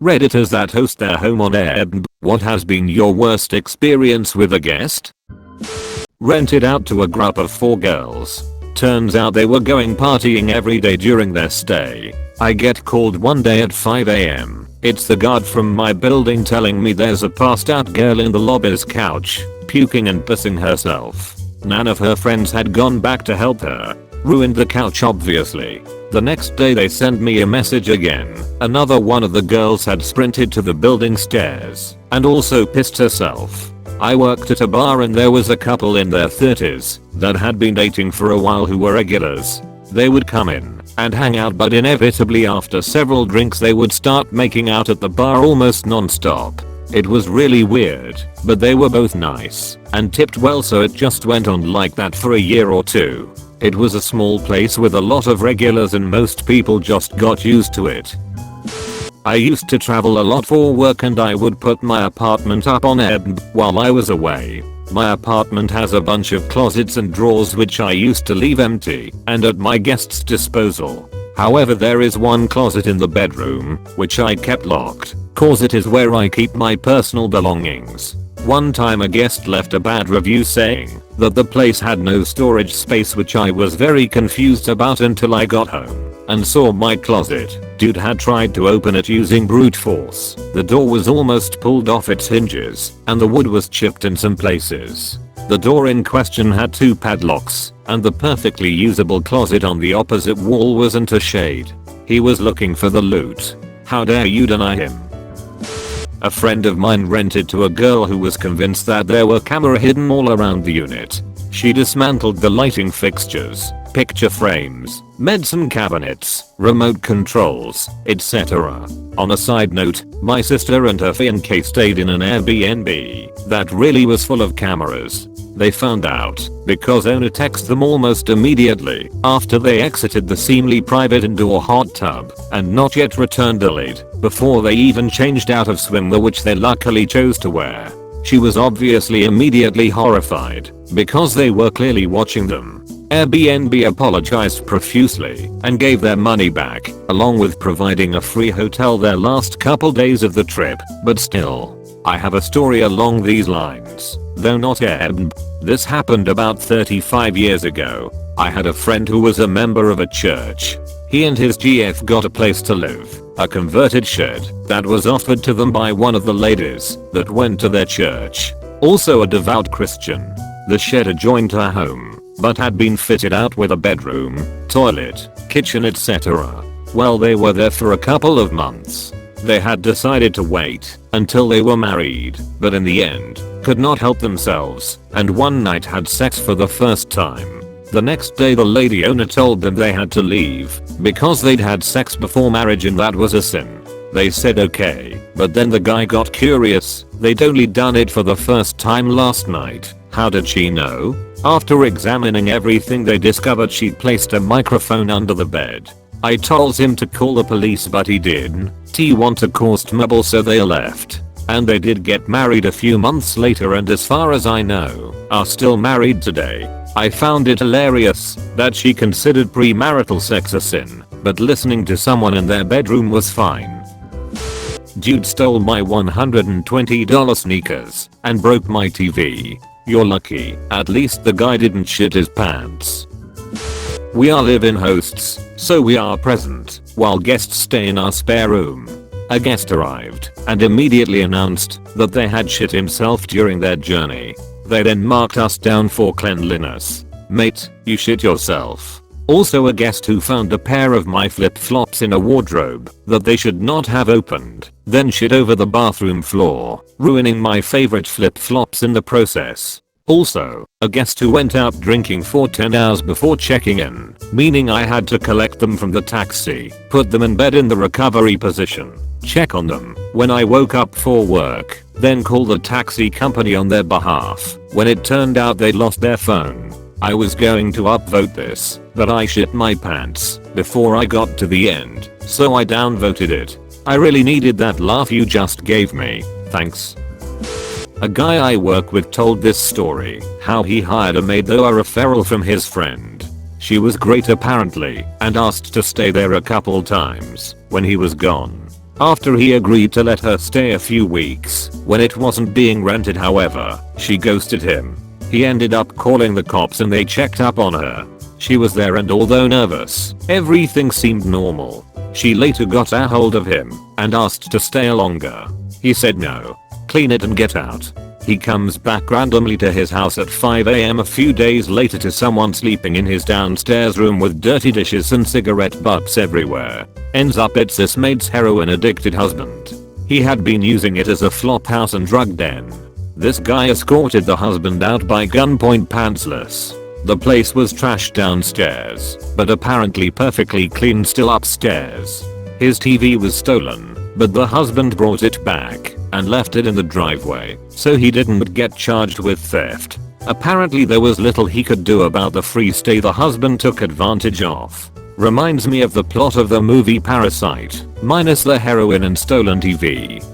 Redditors that host their home on Airbnb. What has been your worst experience with a guest? Rented out to a group of 4 girls. Turns out they were going partying every day during their stay. I get called one day at 5 AM. It's the guard from my building telling me there's a passed out girl in the lobby's couch, puking and pissing herself. None of her friends had gone back to help her. Ruined the couch obviously. The next day they send me a message again. Another one of the girls had sprinted to the building stairs and also pissed herself. I worked at a bar and there was a couple in their 30s that had been dating for a while who were regulars. They would come in and hang out, but inevitably after several drinks they would start making out at the bar almost non-stop. It was really weird, but they were both nice and tipped well, so it just went on like that for a year or two. It was a small place with a lot of regulars and most people just got used to it. I used to travel a lot for work and I would put my apartment up on Airbnb while I was away. My apartment has a bunch of closets and drawers which I used to leave empty and at my guests' disposal. However, there is one closet in the bedroom which I kept locked, cause it is where I keep my personal belongings. One time a guest left a bad review saying that the place had no storage space, which I was very confused about until I got home and saw my closet. Dude had tried to open it using brute force. The door was almost pulled off its hinges and the wood was chipped in some places. The door in question had 2 padlocks and the perfectly usable closet on the opposite wall wasn't a shade. He was looking for the loot. How dare you deny him? A friend of mine rented to a girl who was convinced that there were cameras hidden all around the unit. She dismantled the lighting fixtures, picture frames, medicine cabinets, remote controls, etc. On a side note, my sister and her fiancé stayed in an Airbnb that really was full of cameras. They found out because owner texted them almost immediately after they exited the seemingly private indoor hot tub and not yet returned the lid before they even changed out of swimwear, which they luckily chose to wear. She was obviously immediately horrified because they were clearly watching them. Airbnb apologized profusely and gave their money back, along with providing a free hotel their last couple days of the trip, but still. I have a story along these lines, though not Airbnb. This happened about 35 years ago. I had a friend who was a member of a church. He and his GF got a place to live, a converted shed that was offered to them by one of the ladies that went to their church. Also a devout Christian. The shed adjoined her home, but had been fitted out with a bedroom, toilet, kitchen, etc. Well, they were there for a couple of months. They had decided to wait until they were married, but in the end, could not help themselves, and one night had sex for the first time. The next day the lady owner told them they had to leave because they'd had sex before marriage and that was a sin. They said okay, but then the guy got curious. They'd only done it for the first time last night. How did she know? After examining everything they discovered she'd placed a microphone under the bed. I told him to call the police but he didn't want to cause trouble, so they left. And they did get married a few months later and as far as I know, are still married today. I found it hilarious that she considered premarital sex a sin, but listening to someone in their bedroom was fine. Dude stole my $120 sneakers and broke my TV. You're lucky, at least the guy didn't shit his pants. We are live-in hosts, so we are present while guests stay in our spare room. A guest arrived and immediately announced that they had shit himself during their journey. They then marked us down for cleanliness. Mate, you shit yourself. Also a guest who found a pair of my flip-flops in a wardrobe that they should not have opened, then shit over the bathroom floor, ruining my favorite flip-flops in the process. Also, a guest who went out drinking for 10 hours before checking in, meaning I had to collect them from the taxi, put them in bed in the recovery position, check on them when I woke up for work, then call the taxi company on their behalf when it turned out they'd lost their phone. I was going to upvote this, but I shit my pants before I got to the end, so I downvoted it. I really needed that laugh you just gave me, thanks. A guy I work with told this story, how he hired a maid through a referral from his friend. She was great apparently and asked to stay there a couple times when he was gone. After he agreed to let her stay a few weeks, when it wasn't being rented however, she ghosted him. He ended up calling the cops and they checked up on her. She was there and although nervous, everything seemed normal. She later got a hold of him and asked to stay longer. He said no. Clean it and get out. He comes back randomly to his house at 5 AM a few days later to someone sleeping in his downstairs room with dirty dishes and cigarette butts everywhere. Ends up it's this maid's heroin addicted husband. He had been using it as a flop house and drug den. This guy escorted the husband out by gunpoint pantsless. The place was trashed downstairs, but apparently perfectly clean still upstairs. His TV was stolen, but the husband brought it back and left it in the driveway, so he didn't get charged with theft. Apparently there was little he could do about the free stay the husband took advantage of. Reminds me of the plot of the movie Parasite, minus the heroin and stolen TV.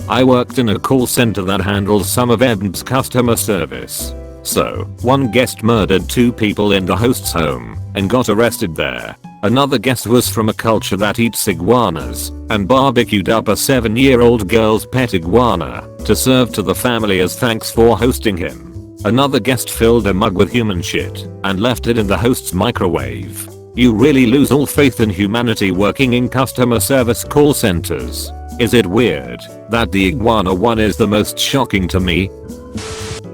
I worked in a call center that handles some of Airbnb's customer service. So, one guest murdered 2 people in the host's home and got arrested there. Another guest was from a culture that eats iguanas and barbecued up a 7-year-old girl's pet iguana to serve to the family as thanks for hosting him. Another guest filled a mug with human shit and left it in the host's microwave. You really lose all faith in humanity working in customer service call centers. Is it weird that the iguana one is the most shocking to me?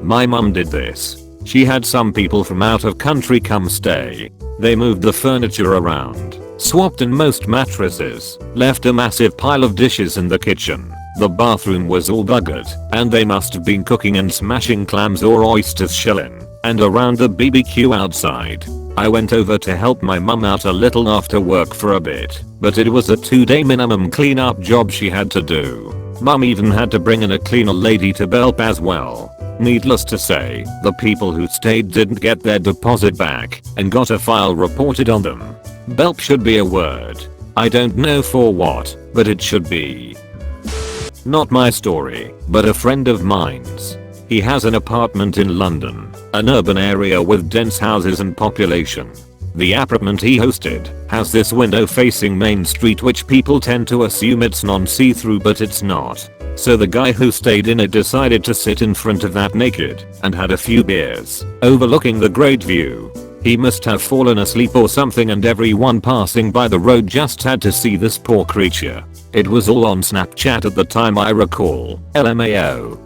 My mum did this. She had some people from out of country come stay. They moved the furniture around, swapped in most mattresses, left a massive pile of dishes in the kitchen. The bathroom was all buggered, and they must have been cooking and smashing clams or oysters shelling, and around the BBQ outside. I went over to help my mum out a little after work for a bit, but it was a 2-day minimum cleanup job she had to do. Mum even had to bring in a cleaner lady to help as well. Needless to say, the people who stayed didn't get their deposit back and got a file reported on them. Belp should be a word. I don't know for what, but it should be. Not my story, but a friend of mine's. He has an apartment in London, an urban area with dense houses and population. The apartment he hosted has this window facing Main Street which people tend to assume it's non-see-through but it's not. So the guy who stayed in it decided to sit in front of that naked and had a few beers, overlooking the great view. He must have fallen asleep or something and everyone passing by the road just had to see this poor creature. It was all on Snapchat at the time I recall, LMAO.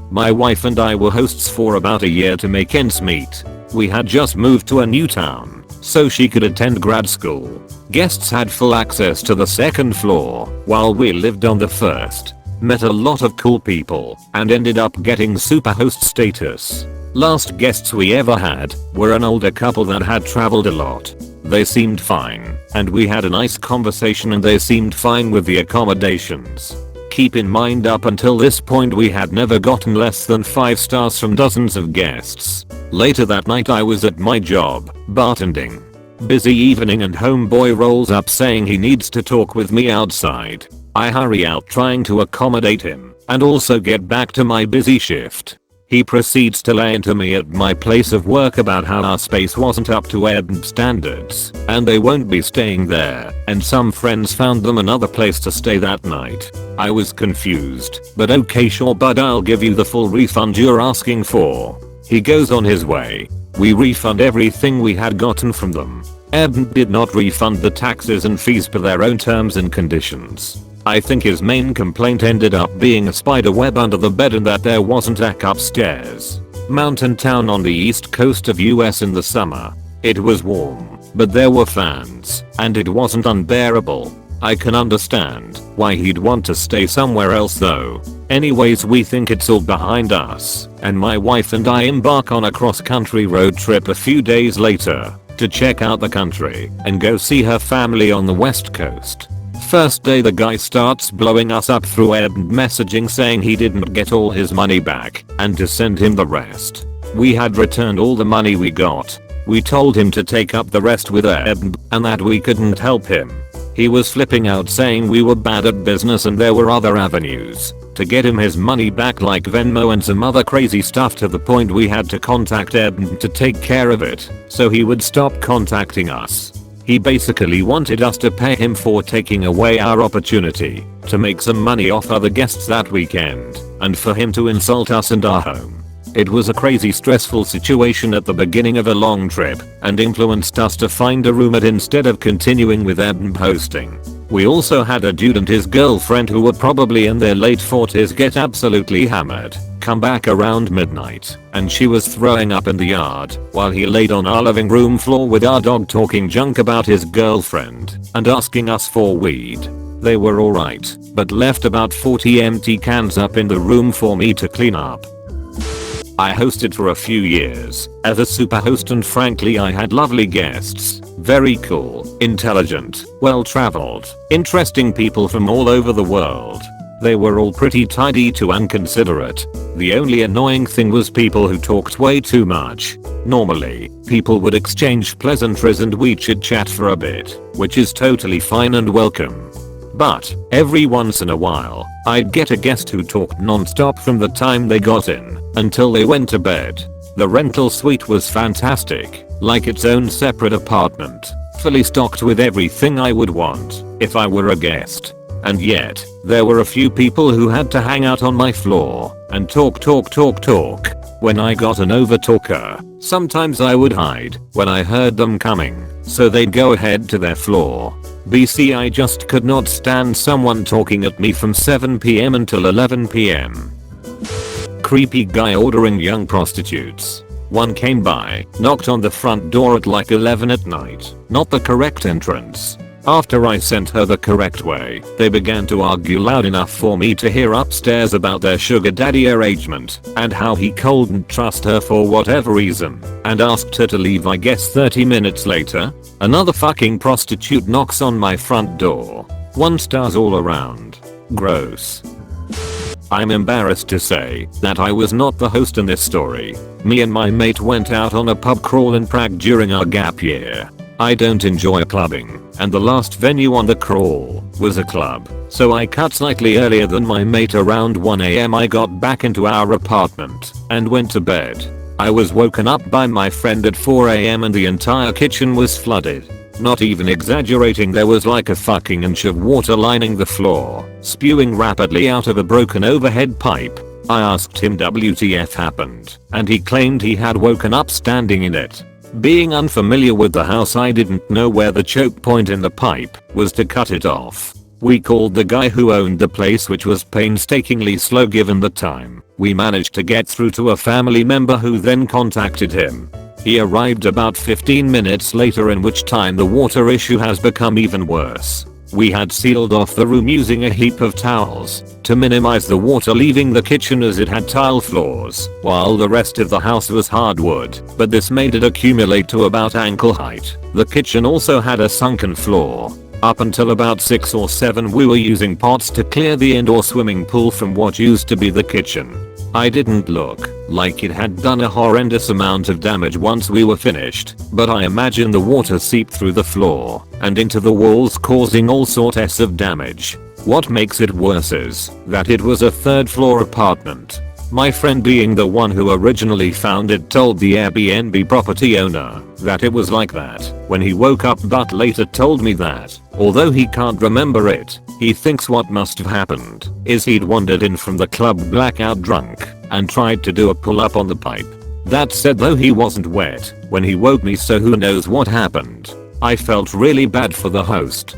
My wife and I were hosts for about a year to make ends meet. We had just moved to a new town, so she could attend grad school. Guests had full access to the 2nd floor, while we lived on the 1st. Met a lot of cool people, and ended up getting super host status. Last guests we ever had were an older couple that had traveled a lot. They seemed fine, and we had a nice conversation and they seemed fine with the accommodations. Keep in mind up until this point we had never gotten less than 5 stars from dozens of guests. Later that night I was at my job, bartending. Busy evening and homeboy rolls up saying he needs to talk with me outside. I hurry out trying to accommodate him and also get back to my busy shift. He proceeds to lay into me at my place of work about how our space wasn't up to Airbnb standards and they won't be staying there and some friends found them another place to stay that night. I was confused, but okay sure bud, I'll give you the full refund you're asking for. He goes on his way. We refund everything we had gotten from them. Airbnb did not refund the taxes and fees per their own terms and conditions. I think his main complaint ended up being a spider web under the bed and that there wasn't a upstairs. Mountain town on the east coast of US in the summer. It was warm, but there were fans, and it wasn't unbearable. I can understand why he'd want to stay somewhere else though. Anyways, we think it's all behind us, and my wife and I embark on a cross-country road trip a few days later to check out the country and go see her family on the west coast. First day the guy starts blowing us up through Airbnb messaging saying he didn't get all his money back and to send him the rest. We had returned all the money we got. We told him to take up the rest with Airbnb and that we couldn't help him. He was flipping out saying we were bad at business and there were other avenues to get him his money back like Venmo and some other crazy stuff to the point we had to contact Airbnb to take care of it so he would stop contacting us. He basically wanted us to pay him for taking away our opportunity to make some money off other guests that weekend, and for him to insult us and our home. It was a crazy stressful situation at the beginning of a long trip and influenced us to find a roommate instead of continuing with Airbnb hosting. We also had a dude and his girlfriend who were probably in their late 40s get absolutely hammered, come back around midnight, and she was throwing up in the yard while he laid on our living room floor with our dog talking junk about his girlfriend and asking us for weed. They were alright, but left about 40 empty cans up in the room for me to clean up. I hosted for a few years as a superhost, and frankly I had lovely guests. Very cool, intelligent, well-traveled, interesting people from all over the world. They were all pretty tidy to and considerate. The only annoying thing was people who talked way too much. Normally, people would exchange pleasantries and we chit-chat for a bit, which is totally fine and welcome. But every once in a while, I'd get a guest who talked non-stop from the time they got in until they went to bed. The rental suite was fantastic, like its own separate apartment, fully stocked with everything I would want if I were a guest. And yet, there were a few people who had to hang out on my floor and talk. When I got an overtalker, sometimes I would hide when I heard them coming, so they'd go ahead to their floor. BC, I just could not stand someone talking at me from 7 PM until 11 PM. Creepy guy ordering young prostitutes. One came by, knocked on the front door at like 11 at night, not the correct entrance. After I sent her the correct way, they began to argue loud enough for me to hear upstairs about their sugar daddy arrangement and how he couldn't trust her for whatever reason, and asked her to leave. I guess 30 minutes later, another fucking prostitute knocks on my front door. 1 stars all around. Gross. I'm embarrassed to say that I was not the host in this story. Me and my mate went out on a pub crawl in Prague during our gap year. I don't enjoy clubbing, and the last venue on the crawl was a club, so I cut slightly earlier than my mate. Around 1 AM I got back into our apartment and went to bed. I was woken up by my friend at 4 AM and the entire kitchen was flooded. Not even exaggerating, there was like a fucking inch of water lining the floor, spewing rapidly out of a broken overhead pipe. I asked him WTF happened, and he claimed he had woken up standing in it. Being unfamiliar with the house, I didn't know where the choke point in the pipe was to cut it off. We called the guy who owned the place, which was painstakingly slow given the time. We managed to get through to a family member who then contacted him. He arrived about 15 minutes later, in which time the water issue has become even worse. We had sealed off the room using a heap of towels to minimize the water leaving the kitchen, as it had tile floors while the rest of the house was hardwood, but this made it accumulate to about ankle height. The kitchen also had a sunken floor. Up until about 6 or 7 we were using pots to clear the indoor swimming pool from what used to be the kitchen. I didn't look like it had done a horrendous amount of damage once we were finished, but I imagine the water seeped through the floor and into the walls, causing all sorts of damage. What makes it worse is that it was a 3rd floor apartment. My friend, being the one who originally found it, told the Airbnb property owner that it was like that when he woke up, but later told me that, although he can't remember it, he thinks what must have happened is he'd wandered in from the club blackout drunk and tried to do a pull-up on the pipe. That said, though, he wasn't wet when he woke me, so who knows what happened. I felt really bad for the host.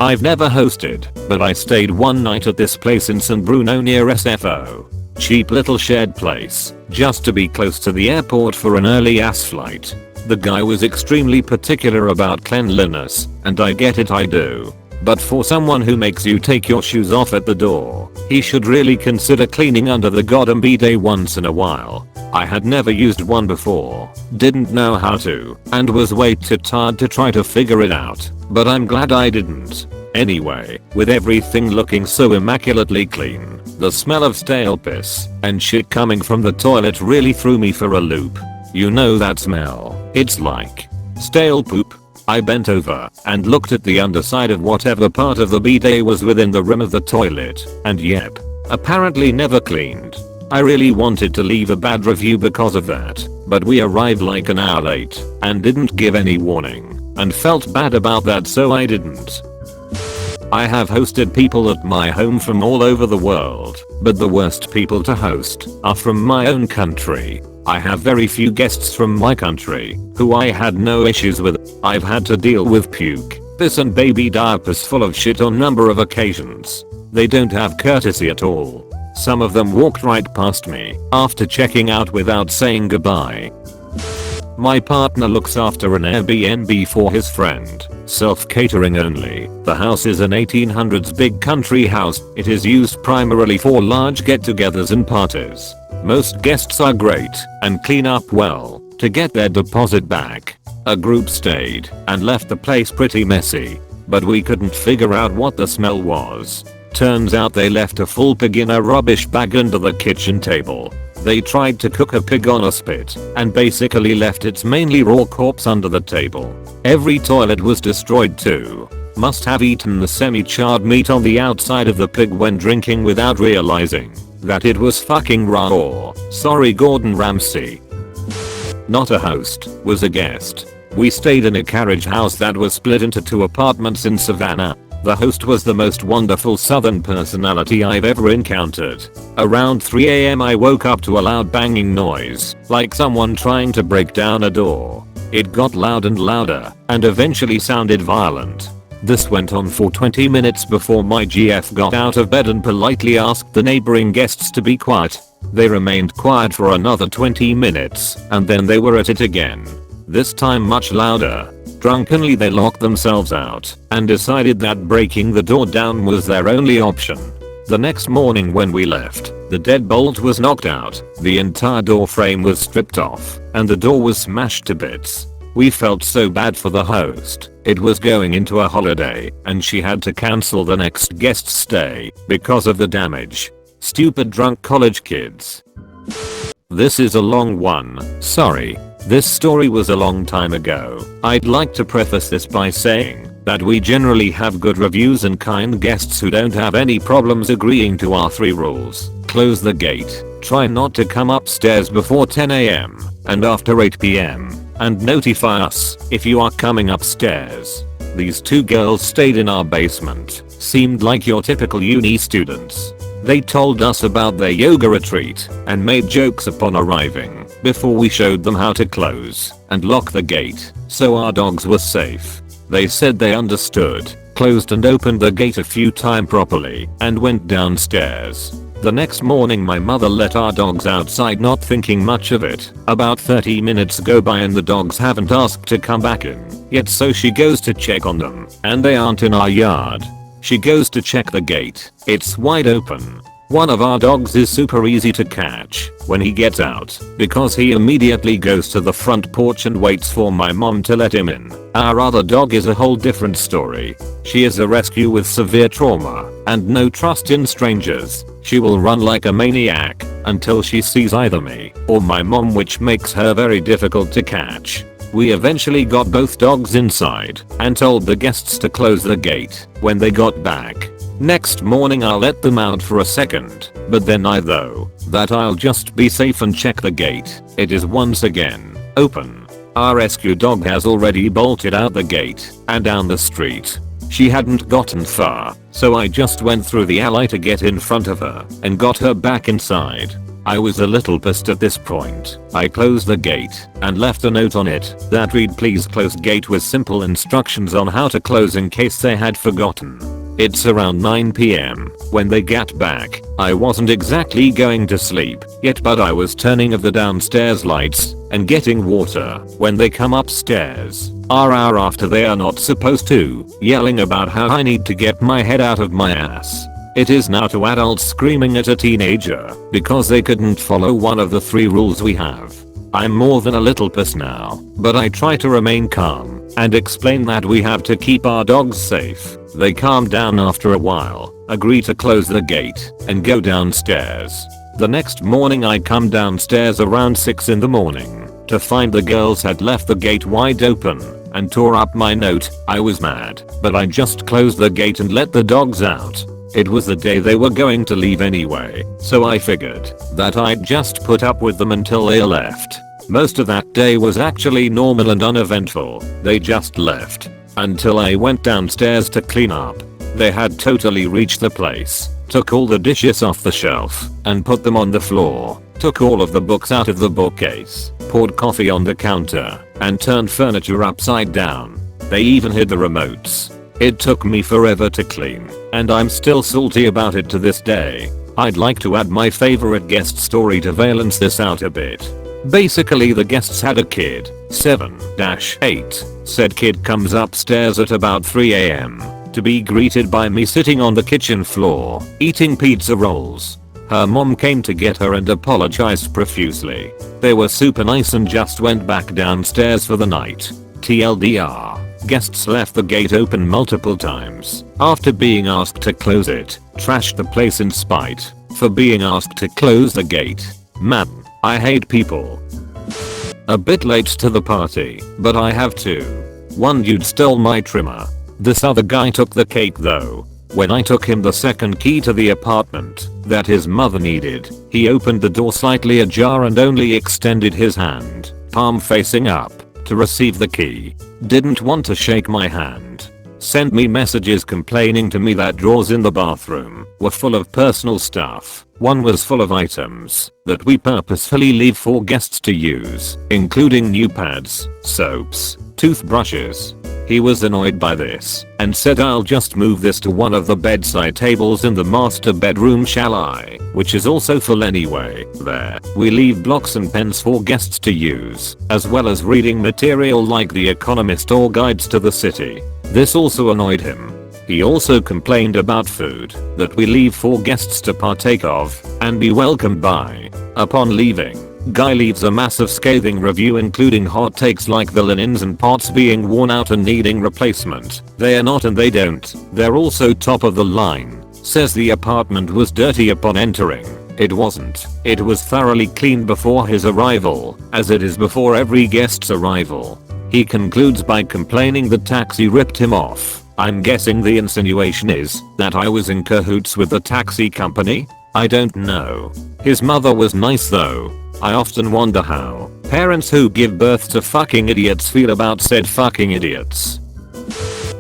I've never hosted, but I stayed one night at this place in San Bruno near SFO. Cheap little shared place, just to be close to the airport for an early ass flight. The guy was extremely particular about cleanliness, and I get it, I do. But for someone who makes you take your shoes off at the door, he should really consider cleaning under the goddamn bidet once in a while. I had never used one before, didn't know how to, and was way too tired to try to figure it out, but I'm glad I didn't. Anyway, with everything looking so immaculately clean, the smell of stale piss and shit coming from the toilet really threw me for a loop. You know that smell? It's like stale poop. I bent over and looked at the underside of whatever part of the bidet was within the rim of the toilet, and yep, apparently never cleaned. I really wanted to leave a bad review because of that, but we arrived like an hour late and didn't give any warning. and felt bad about that, so I didn't. I have hosted people at my home from all over the world, but the worst people to host are from my own country. I have very few guests from my country who I had no issues with. I've had to deal with puke, piss and baby diapers full of shit on number of occasions. They don't have courtesy at all. Some of them walked right past me after checking out without saying goodbye. My partner looks after an Airbnb for his friend, self-catering only. The house is an 1800s big country house. It is used primarily for large get-togethers and parties. Most guests are great and clean up well to get their deposit back. A group stayed and left the place pretty messy, but we couldn't figure out what the smell was. Turns out they left a full pig in a rubbish bag under the kitchen table. They tried to cook a pig on a spit and basically left its mainly raw corpse under the table. Every toilet was destroyed too. Must have eaten the semi-charred meat on the outside of the pig when drinking without realizing that it was fucking raw. Sorry, Gordon Ramsay. Not a host, was a guest. We stayed in a carriage house that was split into 2 apartments in Savannah. The host was the most wonderful southern personality I've ever encountered. Around 3 AM I woke up to a loud banging noise, like someone trying to break down a door. It got loud and louder, and eventually sounded violent. This went on for 20 minutes before my GF got out of bed and politely asked the neighboring guests to be quiet. They remained quiet for another 20 minutes, and then they were at it again. This time much louder. Drunkenly they locked themselves out and decided that breaking the door down was their only option. The next morning when we left, the deadbolt was knocked out, the entire door frame was stripped off, and the door was smashed to bits. We felt so bad for the host. It was going into a holiday and she had to cancel the next guest stay because of the damage. Stupid drunk college kids. This is a long one, sorry. This story was a long time ago. I'd like to preface this by saying that we generally have good reviews and kind guests who don't have any problems agreeing to our 3 rules. Close the gate, try not to come upstairs before 10 AM and after 8 PM, and notify us if you are coming upstairs. These 2 girls stayed in our basement, seemed like your typical uni students. They told us about their yoga retreat and made jokes upon arriving before we showed them how to close and lock the gate so our dogs were safe. They said they understood, closed and opened the gate a few times properly, and went downstairs. The next morning my mother let our dogs outside not thinking much of it. About 30 minutes go by and the dogs haven't asked to come back in yet, so she goes to check on them and they aren't in our yard. She goes to check the gate. It's wide open. One of our dogs is super easy to catch when he gets out because he immediately goes to the front porch and waits for my mom to let him in. Our other dog is a whole different story. She is a rescue with severe trauma and no trust in strangers. She will run like a maniac until she sees either me or my mom, which makes her very difficult to catch. We eventually got both dogs inside and told the guests to close the gate when they got back. Next morning I let them out for a second, but then I thought that I'll just be safe and check the gate. It is once again open. Our rescue dog has already bolted out the gate and down the street. She hadn't gotten far, so I just went through the alley to get in front of her and got her back inside. I was a little pissed at this point. I closed the gate and left a note on it that read, "Please close gate," with simple instructions on how to close in case they had forgotten. It's around 9 PM when they get back. I wasn't exactly going to sleep yet, but I was turning off the downstairs lights and getting water when they come upstairs. Hour after they are not supposed to, yelling about how I need to get my head out of my ass. It is now to adults screaming at a teenager because they couldn't follow one of the 3 rules we have. I'm more than a little pissed now, but I try to remain calm and explain that we have to keep our dogs safe. They calm down after a while, agree to close the gate, and go downstairs. The next morning I come downstairs around 6 in the morning to find the girls had left the gate wide open and tore up my note. I was mad, but I just closed the gate and let the dogs out. It was the day they were going to leave anyway, so I figured that I'd just put up with them until they left. Most of that day was actually normal and uneventful. They just left. Until I went downstairs to clean up. They had totally reached the place, took all the dishes off the shelf, and put them on the floor, took all of the books out of the bookcase, poured coffee on the counter, and turned furniture upside down. They even hid the remotes. It took me forever to clean, and I'm still salty about it to this day. I'd like to add my favorite guest story to balance this out a bit. Basically the guests had a kid, 7-8, said kid comes upstairs at about 3 AM to be greeted by me sitting on the kitchen floor, eating pizza rolls. Her mom came to get her and apologized profusely. They were super nice and just went back downstairs for the night. TLDR, guests left the gate open multiple times after being asked to close it, trashed the place in spite for being asked to close the gate. Man, I hate people. A bit late to the party, but I have two. One dude stole my trimmer. This other guy took the cake though. When I took him the second key to the apartment that his mother needed, he opened the door slightly ajar and only extended his hand, palm facing up, to receive the key. Didn't want to shake my hand. Sent me messages complaining to me that drawers in the bathroom were full of personal stuff. One was full of items that we purposefully leave for guests to use, including new pads, soaps, toothbrushes. He was annoyed by this and said I'll just move this to one of the bedside tables in the master bedroom shall I, which is also full anyway. There, we leave blocks and pens for guests to use, as well as reading material like The Economist or guides to the city. This also annoyed him. He also complained about food that we leave for guests to partake of and be welcomed by. Upon leaving, guy leaves a massive scathing review including hot takes like the linens and pots being worn out and needing replacement. They are not and they don't. They're also top of the line. Says the apartment was dirty upon entering. It wasn't. It was thoroughly cleaned before his arrival, as it is before every guest's arrival. He concludes by complaining the taxi ripped him off. I'm guessing the insinuation is that I was in cahoots with the taxi company? I don't know. His mother was nice though. I often wonder how parents who give birth to fucking idiots feel about said fucking idiots.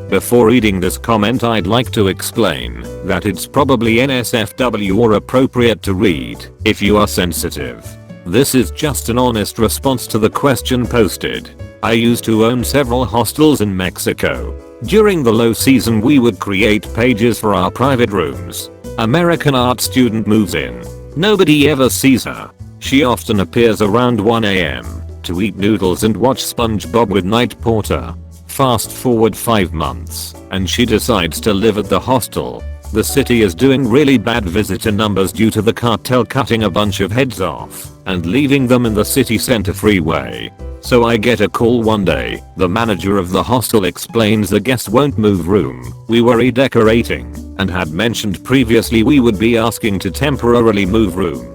Before reading this comment I'd like to explain that it's probably NSFW or appropriate to read if you are sensitive. This is just an honest response to the question posted. I used to own several hostels in Mexico. During the low season we would create pages for our private rooms. American art student moves in. Nobody ever sees her. She often appears around 1 AM to eat noodles and watch SpongeBob with night porter. Fast forward 5 months and she decides to live at the hostel. The city is doing really bad visitor numbers due to the cartel cutting a bunch of heads off and leaving them in the city center freeway. So I get a call one day. The manager of the hostel explains the guest won't move room. We were redecorating and had mentioned previously we would be asking to temporarily move room.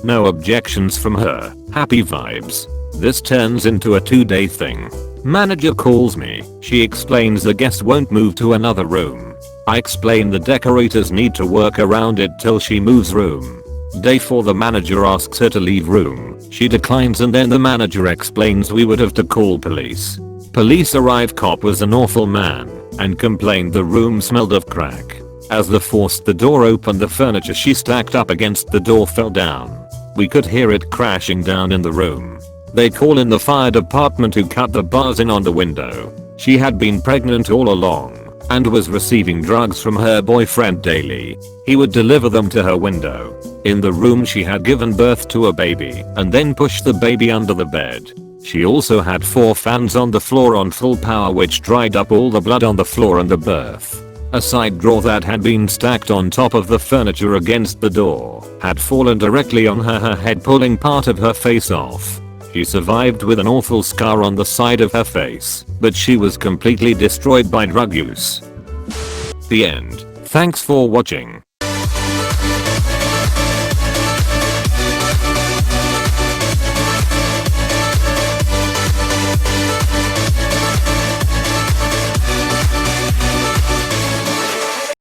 No objections from her. Happy vibes. This turns into a 2-day thing. Manager calls me. She explains the guest won't move to another room. I explain the decorators need to work around it till she moves room. Day 4 the manager asks her to leave room. She declines and then the manager explains we would have to call police. Police arrive. Cop was an awful man and complained the room smelled of crack. As they forced the door open the furniture she stacked up against the door fell down. We could hear it crashing down in the room. They call in the fire department who cut the bars in on the window. She had been pregnant all along and was receiving drugs from her boyfriend daily. He would deliver them to her window. In the room she had given birth to a baby and then pushed the baby under the bed. She also had 4 fans on the floor on full power which dried up all the blood on the floor and the birth. A side drawer that had been stacked on top of the furniture against the door had fallen directly on her head pulling part of her face off. She survived with an awful scar on the side of her face, but she was completely destroyed by drug use. The end. Thanks for watching.